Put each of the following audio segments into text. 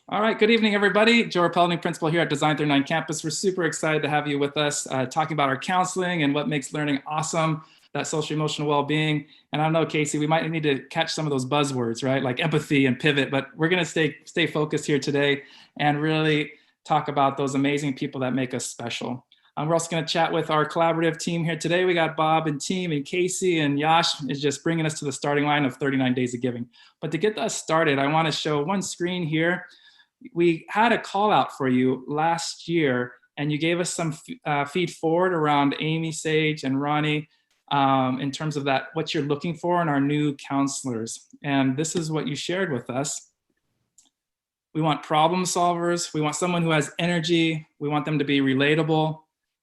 All right, good evening, everybody. Joe Repelny, principal here at Design39 campus. We're super excited to have you with us, talking about our counseling and what makes learning awesome, that social emotional well-being. And I don't know, Casey, we might need to catch some of those buzzwords, right? Like empathy and pivot, but we're gonna stay focused here today and really talk about those amazing people that make us special. We're also gonna chat with our collaborative team here today. We got Bob and team and Casey, and Yash is just bringing us to the starting line of 39 Days of Giving. But to get us started, I wanna show one screen here. We had a call out for you last year, and you gave us some feed forward around Amy, Sage, and Ronnie in terms of that, what you're looking for in our new counselors. And this is what you shared with us. We want problem solvers. We want someone who has energy. We want them to be relatable,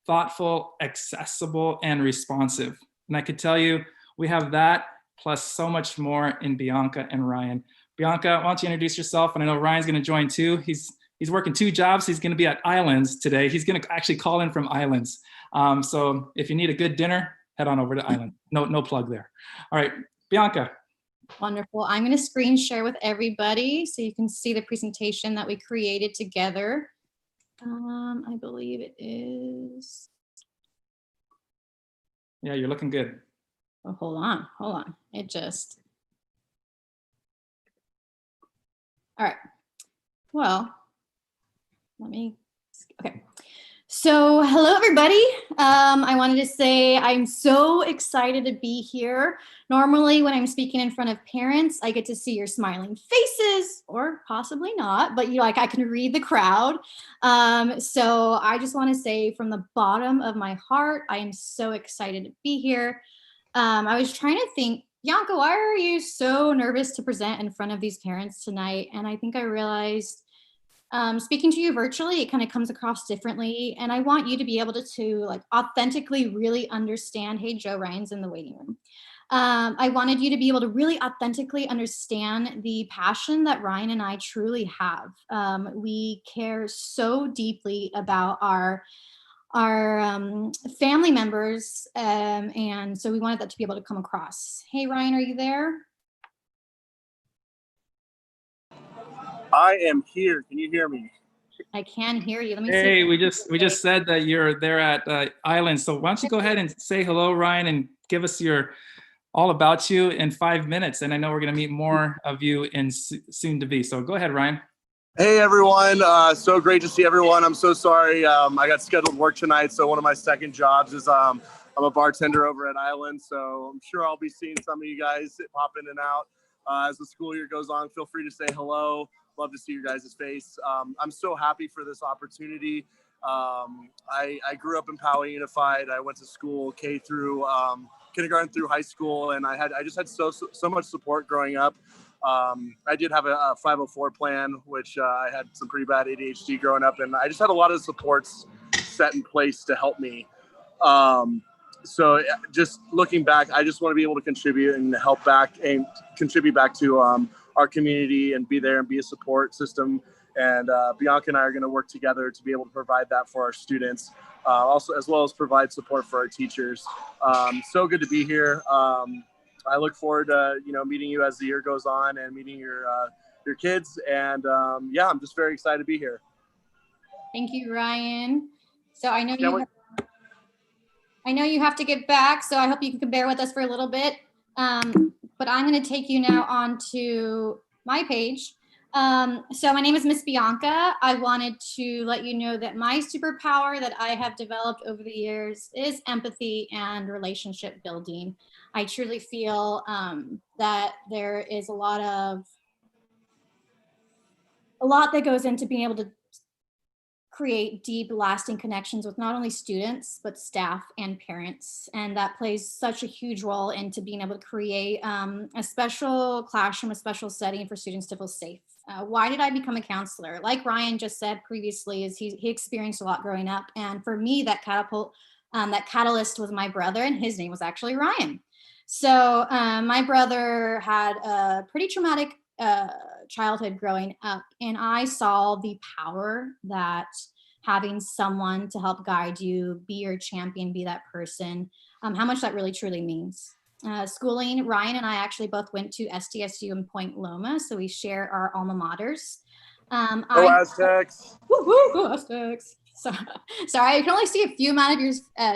thoughtful, accessible, and responsive. And I could tell you, we have that plus so much more in Bianca and Ryan. Bianca, why don't you introduce yourself? And I know Ryan's going to join too. He's working 2 jobs. He's going to be at Islands today. He's going to actually call in from Islands. So if you need a good dinner, head on over to Islands. No plug there. All right, Bianca. Wonderful. I'm going to screen share with everybody so you can see the presentation that we created together. I believe it is. Yeah, you're looking good. Oh, hold on. It just. All right. Well, okay. So hello, everybody. I wanted to say I'm so excited to be here. Normally, when I'm speaking in front of parents, I get to see your smiling faces, or possibly not, but I can read the crowd. So I just want to say from the bottom of my heart, I am so excited to be here. I was trying to think, Bianca, why are you so nervous to present in front of these parents tonight? And I think I realized speaking to you virtually, it kind of comes across differently. And I want you to be able to authentically really understand, hey, Joe, Ryan's in the waiting room. I wanted you to be able to really authentically understand the passion that Ryan and I truly have. We care so deeply about our family members, and so we wanted that to be able to come across. Hey, Ryan, are you there? I am here. Can you hear me? I can hear you. Let me see. Hey, we just said that you're there at Islands. So why don't you go ahead and say hello, Ryan, and give us all about you in 5 minutes. And I know we're going to meet more of you in soon to be. So go ahead, Ryan. Hey, everyone. So great to see everyone. I'm so sorry. I got scheduled work tonight. So one of my second jobs is I'm a bartender over at Island. So I'm sure I'll be seeing some of you guys pop in and out as the school year goes on. Feel free to say hello. Love to see your guys' face. I'm so happy for this opportunity. I grew up in Poway Unified. I went to school K through kindergarten through high school, and I just had so much support growing up. I did have a 504 plan, which I had some pretty bad ADHD growing up, and I just had a lot of supports set in place to help me. So just looking back, I just want to be able to contribute and help back and contribute back to our community and be there and be a support system. And Bianca and I are going to work together to be able to provide that for our students, also as well as provide support for our teachers. So good to be here. I look forward to meeting you as the year goes on and meeting your kids. And yeah, I'm just very excited to be here. Thank you, Ryan. So I know you have to get back, so I hope you can bear with us for a little bit. But I'm going to take you now on to my page. So my name is Miss Bianca. I wanted to let you know that my superpower that I have developed over the years is empathy and relationship building. I truly feel that there is a lot that goes into being able to create deep, lasting connections with not only students, but staff and parents. And that plays such a huge role into being able to create a special classroom, a special setting for students to feel safe. Why did I become a counselor? Like Ryan just said previously, is he experienced a lot growing up. And for me, that catalyst was my brother, and his name was actually Ryan. So my brother had a pretty traumatic childhood growing up, and I saw the power that having someone to help guide you, be your champion, be that person, how much that really truly means. Schooling, Ryan and I actually both went to SDSU in Point Loma, so we share our alma maters. Go Aztecs. Woo-hoo, go Aztecs. So, sorry, I can only see a few amount of your,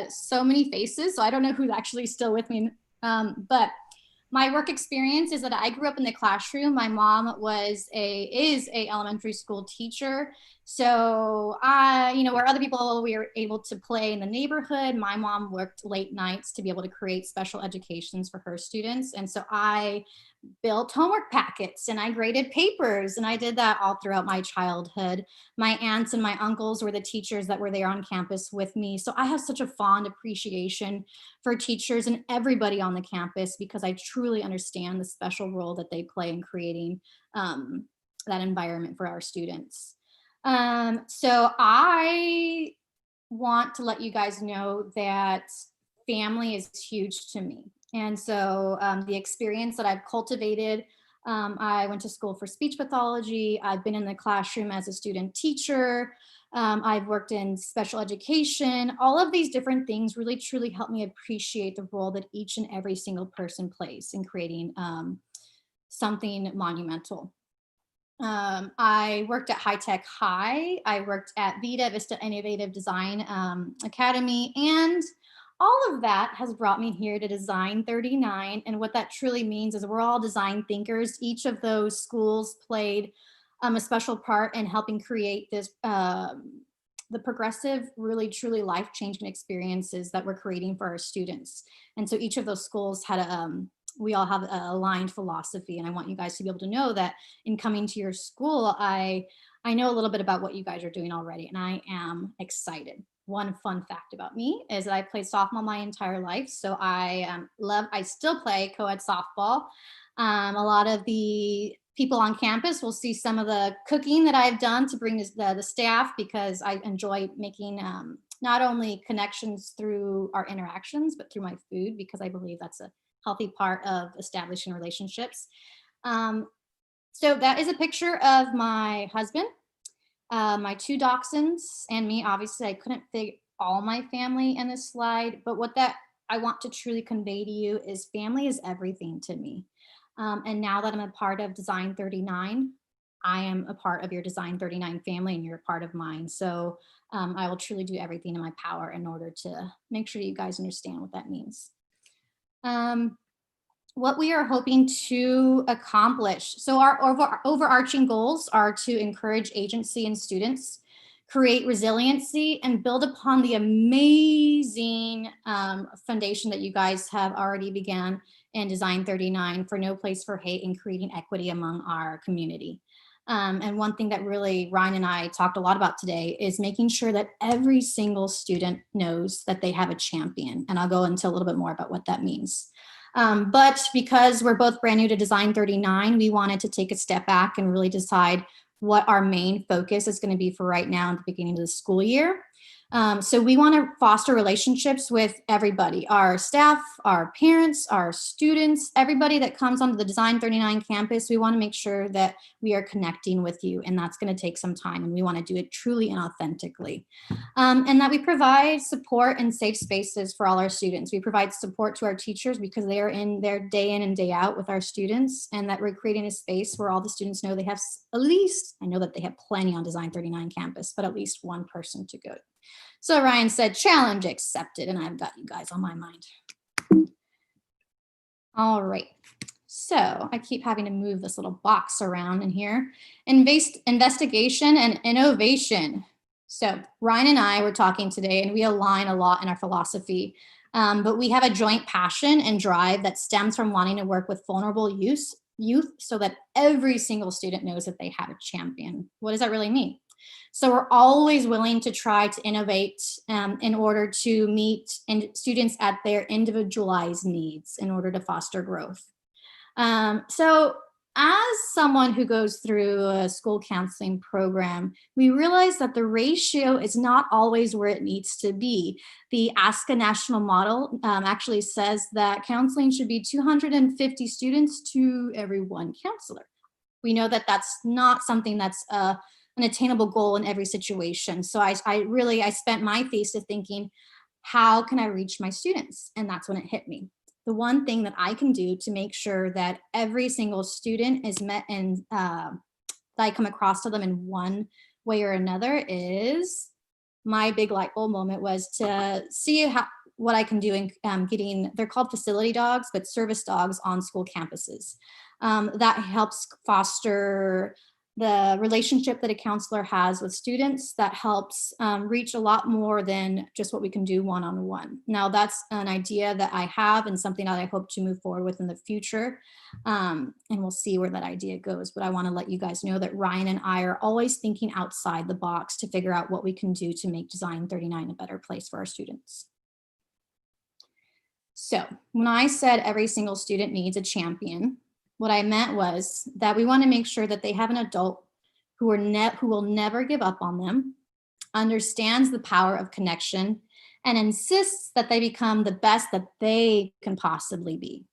so many faces, so I don't know who's actually still with me. But my work experience is that I grew up in the classroom. My mom is a elementary school teacher. So where other people, we were able to play in the neighborhood, my mom worked late nights to be able to create special educations for her students. And so I built homework packets and I graded papers, and I did that all throughout my childhood. My aunts and my uncles were the teachers that were there on campus with me. So I have such a fond appreciation for teachers and everybody on the campus, because I truly understand the special role that they play in creating that environment for our students. So I want to let you guys know that family is huge to me. And so the experience that I've cultivated, I went to school for speech pathology. I've been in the classroom as a student teacher. I've worked in special education. All of these different things really truly help me appreciate the role that each and every single person plays in creating something monumental. I worked at High Tech High. I worked at Vista Innovative Design Academy, and all of that has brought me here to Design 39. And what that truly means is we're all design thinkers. Each of those schools played a special part in helping create this, the progressive, really truly life-changing experiences that we're creating for our students. And so each of those schools had we all have a aligned philosophy. And I want you guys to be able to know that in coming to your school, I know a little bit about what you guys are doing already, and I am excited. One fun fact about me is that I played softball my entire life. So I still play co-ed softball. A lot of the people on campus will see some of the cooking that I've done to bring the staff, because I enjoy making not only connections through our interactions, but through my food, because I believe that's a healthy part of establishing relationships. So that is a picture of my husband, my two dachshunds, and me. Obviously, I couldn't fit all my family in this slide, but what that I want to truly convey to you is family is everything to me. And now that I'm a part of Design 39, I am a part of your Design 39 family, and you're a part of mine. So I will truly do everything in my power in order to make sure you guys understand what that means. What we are hoping to accomplish. So our overarching goals are to encourage agency in students, create resiliency, and build upon the amazing foundation that you guys have already began in Design 39 for No Place for Hate and creating equity among our community. And one thing that really Ryan and I talked a lot about today is making sure that every single student knows that they have a champion. And I'll go into a little bit more about what that means. But because we're both brand new to Design 39, we wanted to take a step back and really decide what our main focus is going to be for right now at the beginning of the school year. So we want to foster relationships with everybody, our staff, our parents, our students, everybody that comes onto the Design 39 campus. We want to make sure that we are connecting with you, and that's going to take some time, and we want to do it truly and authentically. And that we provide support and safe spaces for all our students. We provide support to our teachers because they are in there day in and day out with our students, and that we're creating a space where all the students know they have at least, I know that they have plenty on Design 39 campus, but at least one person to go to. So Ryan said, challenge accepted, and I've got you guys on my mind. All right, so I keep having to move this little box around in here. Investigation and innovation. So Ryan and I were talking today, and we align a lot in our philosophy, but we have a joint passion and drive that stems from wanting to work with vulnerable youth so that every single student knows that they have a champion. What does that really mean? So we're always willing to try to innovate in order to meet students at their individualized needs in order to foster growth. So as someone who goes through a school counseling program, we realize that the ratio is not always where it needs to be. The ASCA national model actually says that counseling should be 250 students to every one counselor. We know that that's not something that's an attainable goal in every situation. So I spent my thesis thinking, how can I reach my students? And that's when it hit me. The one thing that I can do to make sure that every single student is met in I come across to them in one way or another is my big light bulb moment was to see what I can do in getting, they're called facility dogs, but service dogs on school campuses. That helps foster the relationship that a counselor has with students, that helps reach a lot more than just what we can do one-on-one. Now that's an idea that I have and something that I hope to move forward with in the future. And we'll see where that idea goes. But I want to let you guys know that Ryan and I are always thinking outside the box to figure out what we can do to make Design 39 a better place for our students. So when I said every single student needs a champion, what I meant was that we want to make sure that they have an adult who will never give up on them, understands the power of connection, and insists that they become the best that they can possibly be.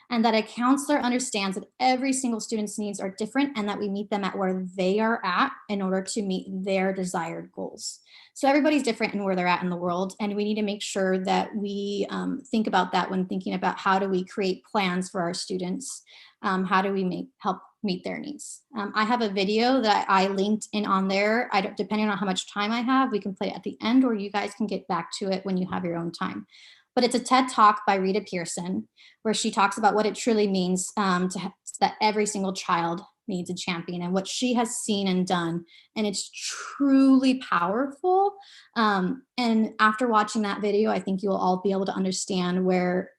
And that a counselor understands that every single student's needs are different and that we meet them at where they are at in order to meet their desired goals. So everybody's different in where they're at in the world, and we need to make sure that we think about that when thinking about how do we create plans for our students. How do we help meet their needs? I have a video that I linked in on there. Depending on how much time I have, we can play it at the end, or you guys can get back to it when you have your own time. But it's a TED Talk by Rita Pearson, where she talks about what it truly means that every single child needs a champion and what she has seen and done. And it's truly powerful. And after watching that video, I think you'll all be able to understand where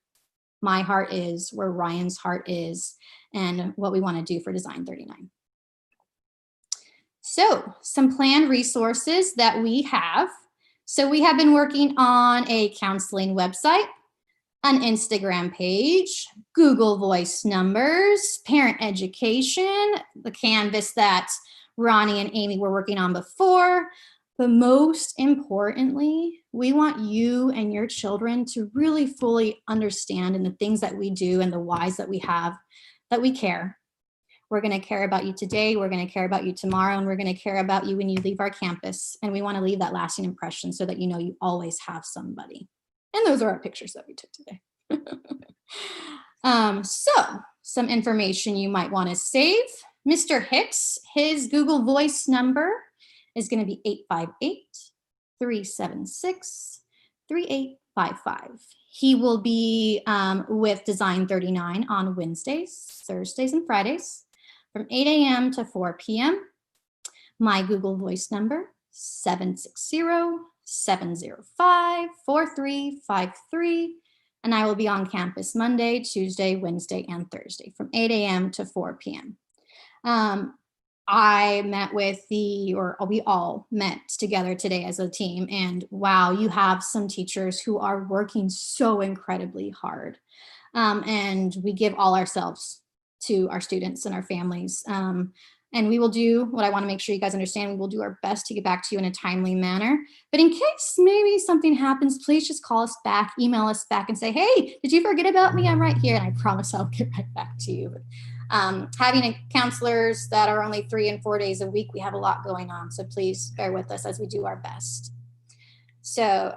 my heart is, where Ryan's heart is, and what we want to do for Design 39. So some planned resources that we have. So we have been working on a counseling website, an Instagram page, Google Voice numbers, parent education, the Canvas that Ronnie and Amy were working on before. But most importantly, we want you and your children to really fully understand in the things that we do and the whys that we have, that we care. We're going to care about you today, we're going to care about you tomorrow, and we're going to care about you when you leave our campus. And we want to leave that lasting impression so that you know you always have somebody. And those are our pictures that we took today. So some information you might want to save. Mr. Hicks, his Google Voice number is going to be 858-376-3855. He will be with Design 39 on Wednesdays, Thursdays, and Fridays from 8 a.m. to 4 p.m. My Google Voice number, 760-705-4353. And I will be on campus Monday, Tuesday, Wednesday, and Thursday from 8 a.m. to 4 p.m. I met with we all met together today as a team, and wow, you have some teachers who are working so incredibly hard. And we give all ourselves to our students and our families. And we will do what I want to make sure you guys understand. We will do our best to get back to you in a timely manner. But in case maybe something happens, please just call us back, email us back and say, hey, did you forget about me? I'm right here. And I promise I'll get right back to you. Having counselors that are only 3 and 4 days a week, we have a lot going on. So please bear with us as we do our best. So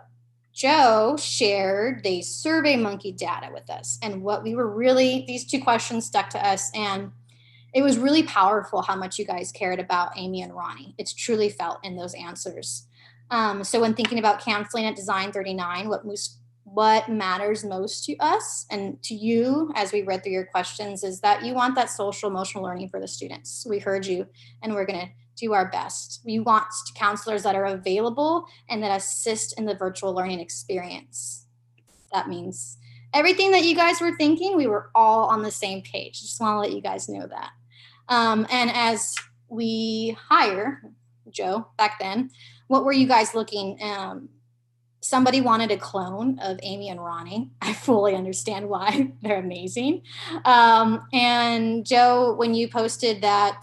Joe shared the SurveyMonkey data with us, and what we were these 2 questions stuck to us, and it was really powerful how much you guys cared about Amy and Ronnie. It's truly felt in those answers. So when thinking about counseling at Design 39, what matters most to us and to you as we read through your questions is that you want that social emotional learning for the students. We heard you, and we're going to do our best. We want counselors that are available and that assist in the virtual learning experience. That means everything that you guys were thinking, we were all on the same page. Just want to let you guys know that. And as we hire Joe back then, what were you guys looking? Somebody wanted a clone of Amy and Ronnie. I fully understand why. They're amazing. And Joe, when you posted that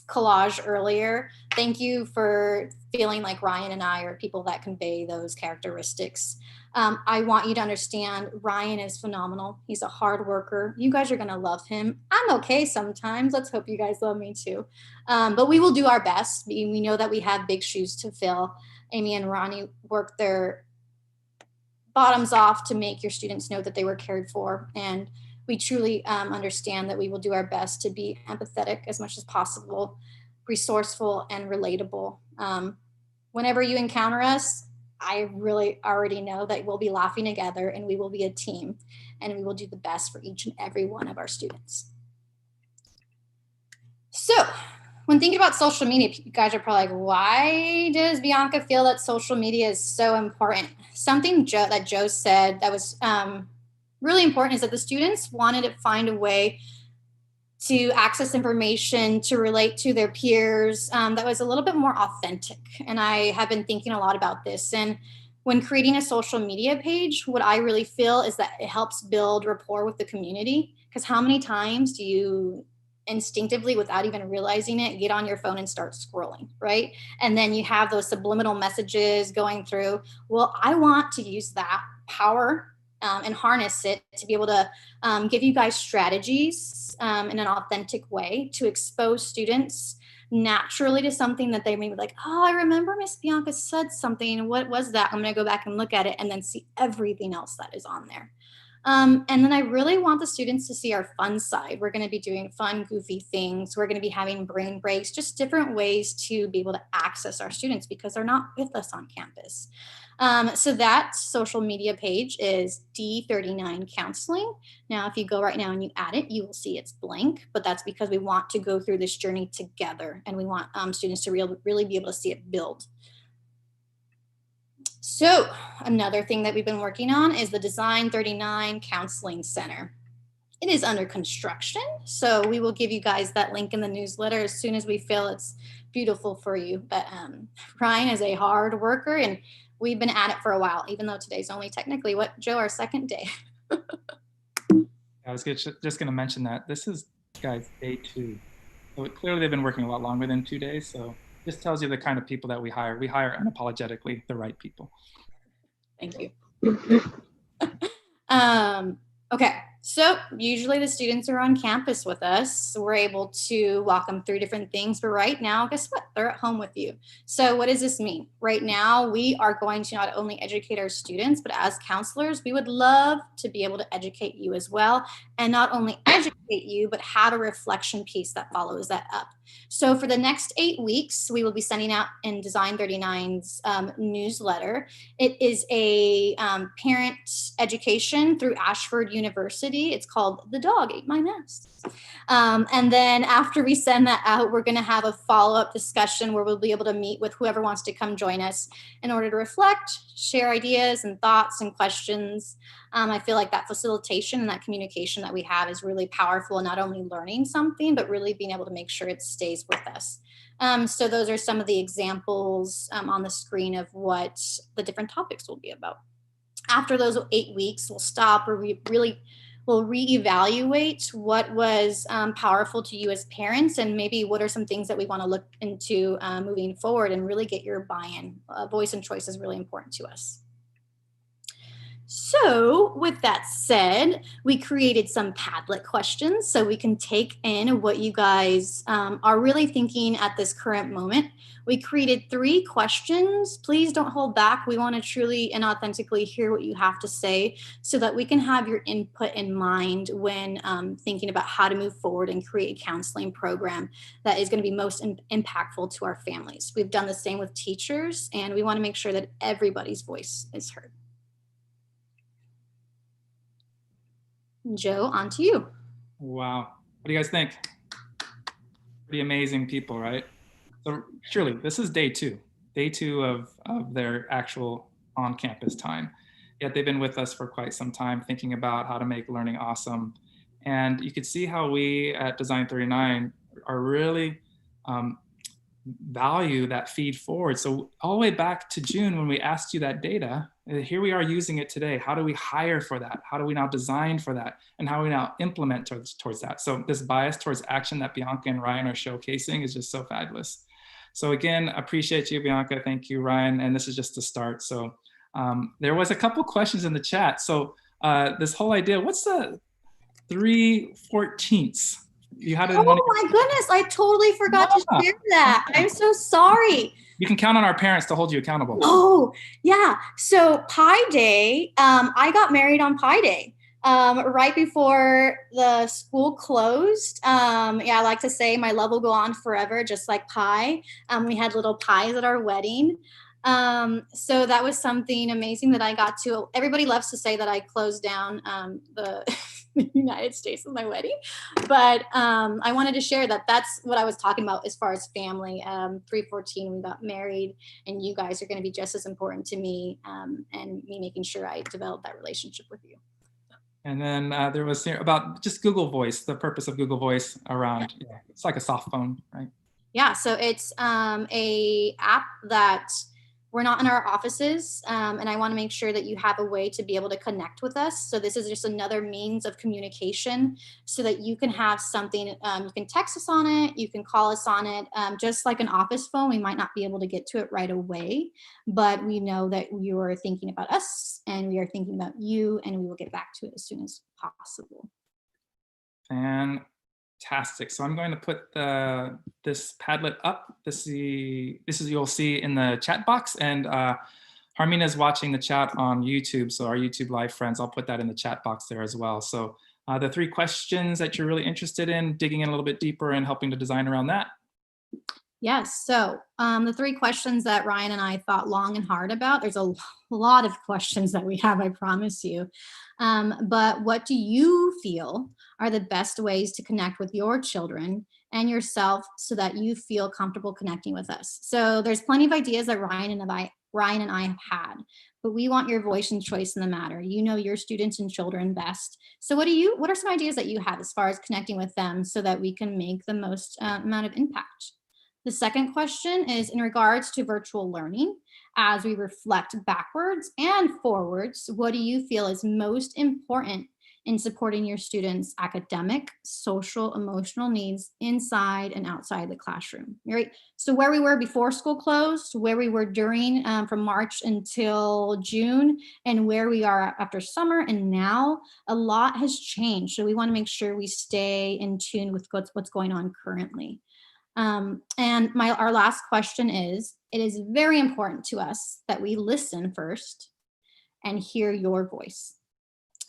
collage earlier, thank you for feeling like Ryan and I are people that convey those characteristics. I want you to understand Ryan is phenomenal. He's a hard worker. You guys are going to love him. I'm okay sometimes. Let's hope you guys love me too. But we will do our best. We know that we have big shoes to fill. Amy and Ronnie worked their bottoms off to make your students know that they were cared for. And we truly understand that we will do our best to be empathetic as much as possible, resourceful, and relatable. Whenever you encounter us, I really already know that we'll be laughing together and we will be a team and we will do the best for each and every one of our students. So when thinking about social media, you guys are probably like, why does Bianca feel that social media is so important? Something that Joe said that was really important is that the students wanted to find a way to access information, to relate to their peers that was a little bit more authentic. And I have been thinking a lot about this. And when creating a social media page, what I really feel is that it helps build rapport with the community. Because how many times do you instinctively, without even realizing it, get on your phone and start scrolling, right? And then you have those subliminal messages going through. Well, I want to use that power and harness it to be able to give you guys strategies in an authentic way to expose students naturally to something that they may be like, oh, I remember Miss Bianca said something. What was that? I'm going to go back and look at it and then see everything else that is on there. And then I really want the students to see our fun side. We're going to be doing fun, goofy things. We're going to be having brain breaks, just different ways to be able to access our students because they're not with us on campus. So that social media page is D39 Counseling. Now, if you go right now and you add it, you will see it's blank, but that's because we want to go through this journey together and we want students to really be able to see it build. So another thing that we've been working on is the Design 39 Counseling Center. It is under construction, so we will give you guys that link in the newsletter as soon as we feel it's beautiful for you. But Ryan is a hard worker, and we've been at it for a while, even though today's only technically, Joe, our second day. I was just going to mention that. This is, guys, day 2. So clearly they've been working a lot longer than 2 days, so this tells you the kind of people that we hire. We hire unapologetically the right people. Thank you. Okay, so usually the students are on campus with us. So we're able to walk them through different things. But right now, guess what? They're at home with you. So what does this mean? Right now, we are going to not only educate our students, but as counselors, we would love to be able to educate you as well. And not only educate you, but have a reflection piece that follows that up. So for the next 8 weeks, we will be sending out in Design 39's newsletter. It is a parent education through Ashford University. It's called The Dog Ate My Nest. And then after we send that out, we're going to have a follow-up discussion where we'll be able to meet with whoever wants to come join us in order to reflect, share ideas and thoughts and questions. I feel like that facilitation and that communication that we have is really powerful, not only learning something, but really being able to make sure it stays with us. So those are some of the examples on the screen of what the different topics will be about. After those 8 weeks, we'll stop or we'll reevaluate what was powerful to you as parents and maybe what are some things that we want to look into moving forward and really get your buy-in. Voice and choice is really important to us. So with that said, we created some Padlet questions so we can take in what you guys are really thinking at this current moment. We created 3 questions. Please don't hold back. We want to truly and authentically hear what you have to say so that we can have your input in mind when thinking about how to move forward and create a counseling program that is going to be most impactful to our families. We've done the same with teachers, and we want to make sure that everybody's voice is heard. Joe, on to you. Wow. What do you guys think? Pretty amazing people, right? So surely this is day 2 of their actual on-campus time. Yet they've been with us for quite some time thinking about how to make learning awesome. And you could see how we at Design 39 are really value that feed forward. So all the way back to June when we asked you that data, here we are using it today. How do we hire for that? How do we now design for that? And how do we now implement towards that? So this bias towards action that Bianca and Ryan are showcasing is just so fabulous. So again, appreciate you, Bianca. Thank you, Ryan. And this is just the start. So there was a couple questions in the chat. So this whole idea, what's the 3/14? You had it. Oh my goodness, I totally forgot to share that. I'm so sorry. You can count on our parents to hold you accountable. Oh, yeah. So Pi Day, I got married on Pi Day. Right before the school closed, yeah, I like to say my love will go on forever, just like pie. We had little pies at our wedding. So that was something amazing that I got to. Everybody loves to say that I closed down the United States with my wedding, but I wanted to share that that's what I was talking about as far as family. 314, we got married, and you guys are going to be just as important to me, and me making sure I develop that relationship with you. And then there was about just Google Voice, the purpose of Google Voice around, yeah, it's like a soft phone, right? Yeah, so it's a app that we're not in our offices, and I want to make sure that you have a way to be able to connect with us. So this is just another means of communication so that you can have something, you can text us on it, you can call us on it, just like an office phone. We might not be able to get to it right away, but we know that you are thinking about us and we are thinking about you, and we will get back to it as soon as possible. Fantastic. So I'm going to put this Padlet up. This is you'll see in the chat box, and Harmina is watching the chat on YouTube. So our YouTube live friends, I'll put that in the chat box there as well. So the 3 questions that you're really interested in, digging in a little bit deeper and helping to design around that. Yes. So the 3 questions that Ryan and I thought long and hard about, there's a lot of questions that we have, I promise you. But what do you feel are the best ways to connect with your children and yourself so that you feel comfortable connecting with us? So there's plenty of ideas that Ryan and I have had, but we want your voice and choice in the matter. You know your students and children best. So what are some ideas that you have as far as connecting with them so that we can make the most amount of impact? The second question is in regards to virtual learning. As we reflect backwards and forwards, what do you feel is most important in supporting your students' academic, social, emotional needs inside and outside the classroom? Right. So where we were before school closed, where we were during from March until June, and where we are after summer and now, a lot has changed. So we want to make sure we stay in tune with what's going on currently. And our last question is, it is very important to us that we listen first and hear your voice.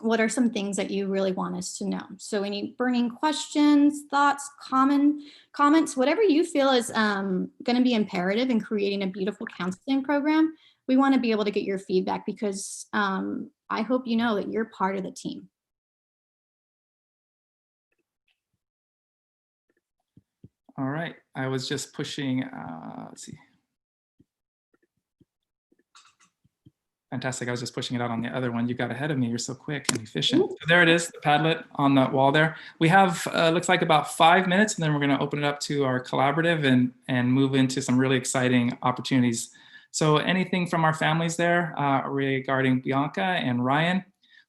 What are some things that you really want us to know? So any burning questions, thoughts, comments, whatever you feel is going to be imperative in creating a beautiful counseling program. We want to be able to get your feedback because I hope you know that you're part of the team. All right, I was just pushing, let's see. Fantastic, I was just pushing it out on the other one. You got ahead of me, you're so quick and efficient. So there it is, the Padlet on the wall there. We have, looks like about 5 minutes, and then we're gonna open it up to our collaborative and move into some really exciting opportunities. So anything from our families there regarding Bianca and Ryan?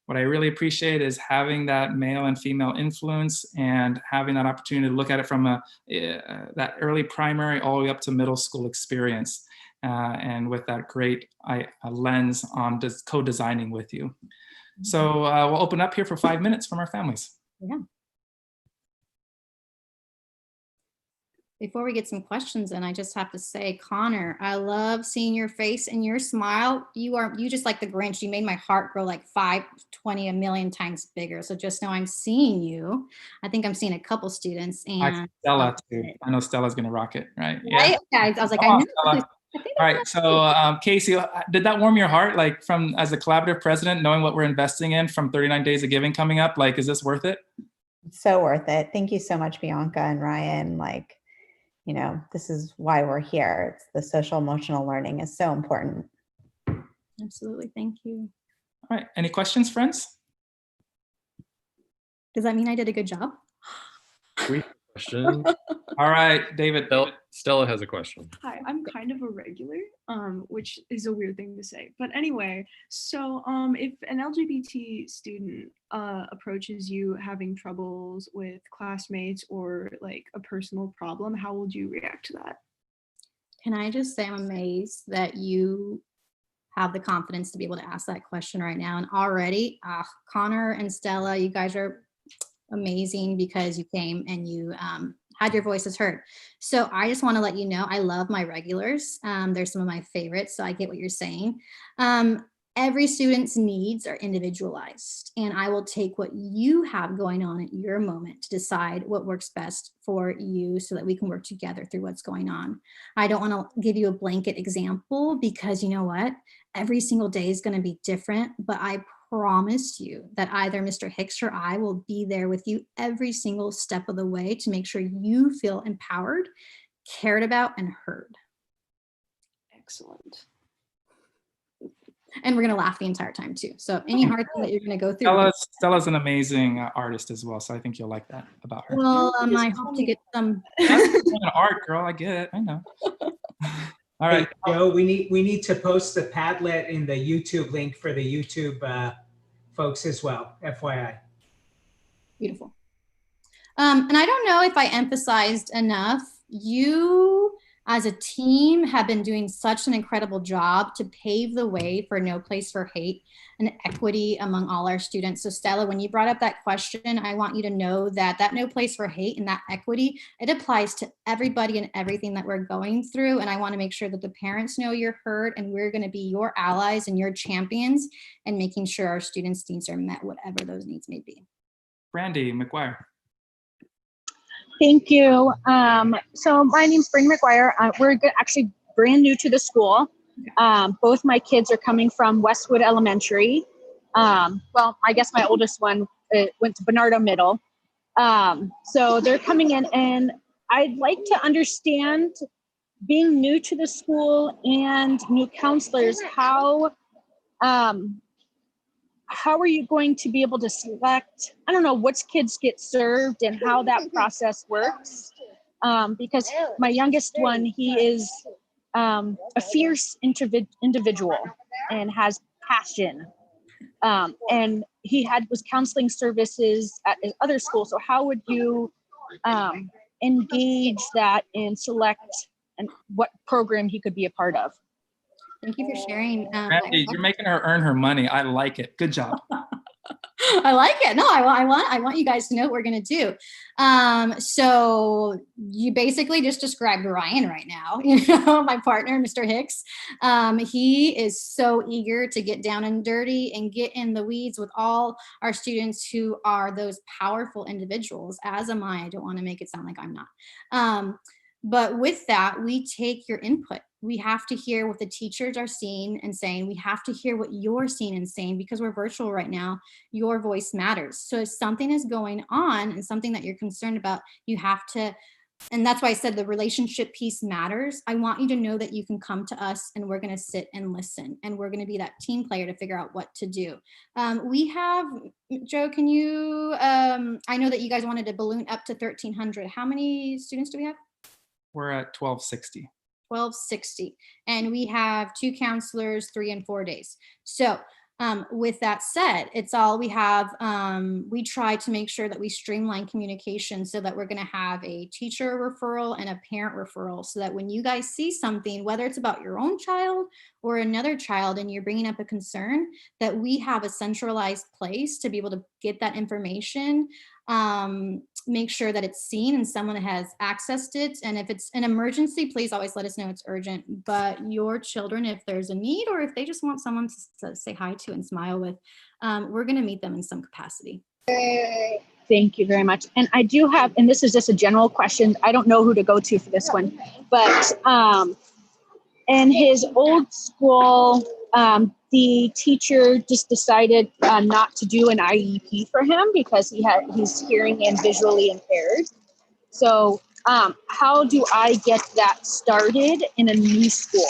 What I really appreciate is having that male and female influence and having that opportunity to look at it from that early primary all the way up to middle school experience. And with that great lens on co-designing with you. So we'll open up here for 5 minutes from our families. Yeah. Before we get some questions in, I just have to say, Connor, I love seeing your face and your smile. You just like the Grinch. You made my heart grow like 20 a million times bigger. So just know I'm seeing you. I think I'm seeing a couple students. And Stella too. I know Stella's gonna rock it, right? Yeah. Right? I was like, I knew. All right, so Casey, did that warm your heart, like as a collaborative president, knowing what we're investing in from 39 Days of Giving coming up? Like, is this worth it? It's so worth it. Thank you so much, Bianca and Ryan. This is why we're here. It's the social emotional learning is so important. Absolutely. Thank you. All right. Any questions, friends? Does that mean I did a good job? Great question. All right, David. Stella has a question. Hi, I'm kind of a regular, which is a weird thing to say. But anyway, so if an LGBT student approaches you having troubles with classmates or like a personal problem, how would you react to that? Can I just say I'm amazed that you have the confidence to be able to ask that question right now. And already, Connor and Stella, you guys are amazing because you came and you had your voices heard. So I just want to let you know, I love my regulars. They're some of my favorites, so I get what you're saying. Every student's needs are individualized, and I will take what you have going on at your moment to decide what works best for you so that we can work together through what's going on. I don't want to give you a blanket example because you know what? Every single day is going to be different, but I promise you that either Mr. Hicks or I will be there with you every single step of the way to make sure you feel empowered, cared about, and heard. Excellent. And we're going to laugh the entire time too. So any hard thing that you're going to go through. Stella's an amazing artist as well, so I think you'll like that about her. Well, I hope to get some. That's an art, girl. I get it. I know. All right. Hey, Joe, we need to post the Padlet in the YouTube link for the YouTube folks as well, FYI. Beautiful. And I don't know if I emphasized enough, you as a team have been doing such an incredible job to pave the way for no place for hate and equity among all our students. So Stella, when you brought up that question, I want you to know that that no place for hate and that equity, it applies to everybody and everything that we're going through. And I want to make sure that the parents know you're heard, and we're going to be your allies and your champions and making sure our students' needs are met, whatever those needs may be. Brandy McGuire. Thank you. So my name's Bryn McGuire. We're actually brand new to the school. Both my kids are coming from Westwood Elementary. Well, I guess my oldest one went to Bernardo Middle. So they're coming in, and I'd like to understand, being new to the school and new counselors, how are you going to be able to select, I don't know, what kids get served and how that process works? Because my youngest one, he is a fierce individual and has passion. And he was counseling services at his other school. So how would you engage that and select and what program he could be a part of? Thank you for sharing. Brandy, you're making her earn her money. I like it. Good job. I like it. No, I want you guys to know what we're going to do. So you basically just described Ryan right now, my partner, Mr. Hicks. He is so eager to get down and dirty and get in the weeds with all our students who are those powerful individuals, as am I. I don't want to make it sound like I'm not. But with that, we take your input. We have to hear what the teachers are seeing and saying. We have to hear what you're seeing and saying, because we're virtual right now. Your voice matters. So if something is going on and something that you're concerned about, you have to, and that's why I said the relationship piece matters. I want you to know that you can come to us and we're going to sit and listen, and we're going to be that team player to figure out what to do. We have, Joe, can you, I know that you guys wanted to balloon up to 1,300. How many students do we have? We're at 1260. 1260, and we have 2 counselors, 3 and 4 days. So with that said, it's all we have. We try to make sure that we streamline communication so that we're going to have a teacher referral and a parent referral, so that when you guys see something, whether it's about your own child or another child, and you're bringing up a concern, that we have a centralized place to be able to get that information, make sure that it's seen and someone has accessed it. And if it's an emergency, please always let us know it's urgent. But your children, if there's a need or if they just want someone to say hi to and smile with, we're going to meet them in some capacity. Thank you very much. And I do have, and this is just a general question, I don't know who to go to for this one, but in his old school, the teacher just decided not to do an IEP for him because he's hearing and visually impaired. So how do I get that started in a new school?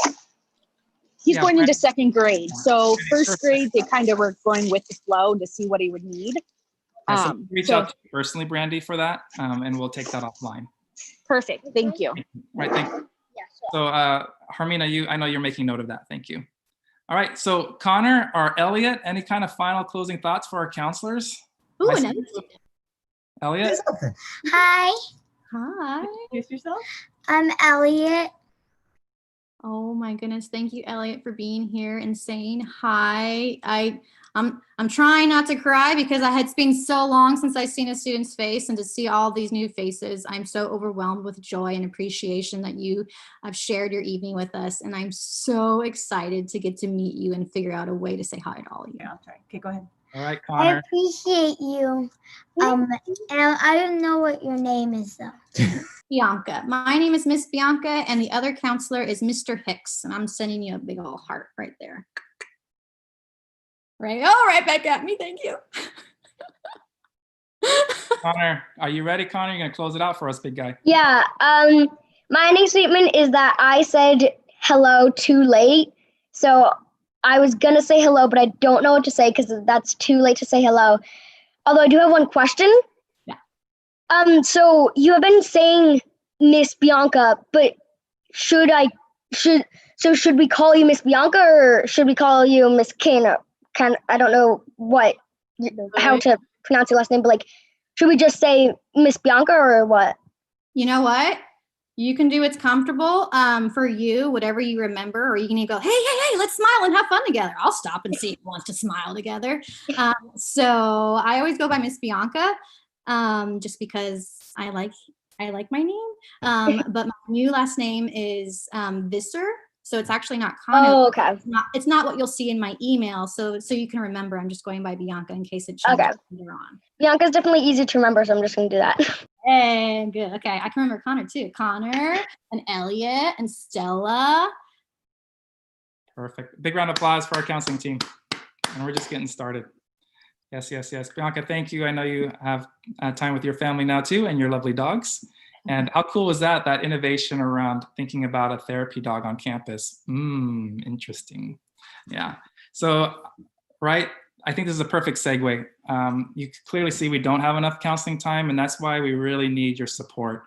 He's going into 2nd grade. So 1st grade, they kind of were going with the flow to see what he would need. So reach out to you personally, Brandy, for that, and we'll take that offline. Perfect. Thank you. Right. Thank you. So Hermina, I know you're making note of that. Thank you. All right. So Connor or Elliot, any kind of final closing thoughts for our counselors? Ooh, and Elliot. Hi, hi. Introduce yourself. I'm Elliot. Oh my goodness. Thank you, Elliot, for being here and saying hi. I'm trying not to cry because it's been so long since I've seen a student's face, and to see all these new faces, I'm so overwhelmed with joy and appreciation that you have shared your evening with us. And I'm so excited to get to meet you and figure out a way to say hi to all of you. Yeah, that's right. Okay, go ahead. All right, I Connor. appreciate you. And I don't know what your name is though. Bianca. My name is Miss Bianca, and the other counselor is Mr. Hicks, and I'm sending you a big old heart right there. Right, oh, right back at me, thank you. Connor, are you ready, Connor? You're gonna close it out for us, big guy. Yeah. My ending statement is that I said hello too late. So I was gonna say hello, but I don't know what to say because that's too late to say hello. Although I do have one question. Yeah. So you have been saying Miss Bianca, but should we call you Miss Bianca or should we call you Miss Kin? I don't know how to pronounce your last name, but like, should we just say Miss Bianca or what? You know what? You can do what's comfortable for you, whatever you remember, or you can go, hey, let's smile and have fun together. I'll stop and see if you want to smile together. So I always go by Miss Bianca, just because I like my name. But my new last name is Visser. So it's actually not Connor. Oh, okay. It's not what you'll see in my email. So you can remember, I'm just going by Bianca in case it changes later on. Bianca's definitely easy to remember, so I'm just gonna do that. And good. Okay, I can remember Connor too. Connor and Elliot and Stella. Perfect. Big round of applause for our counseling team. And we're just getting started. Yes. Bianca, thank you. I know you have time with your family now too, and your lovely dogs. And how cool was that innovation around thinking about a therapy dog on campus? Interesting. Yeah. So, right, I think this is a perfect segue. You clearly see we don't have enough counseling time, and that's why we really need your support.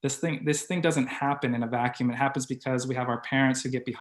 This thing doesn't happen in a vacuum. It happens because we have our parents who get behind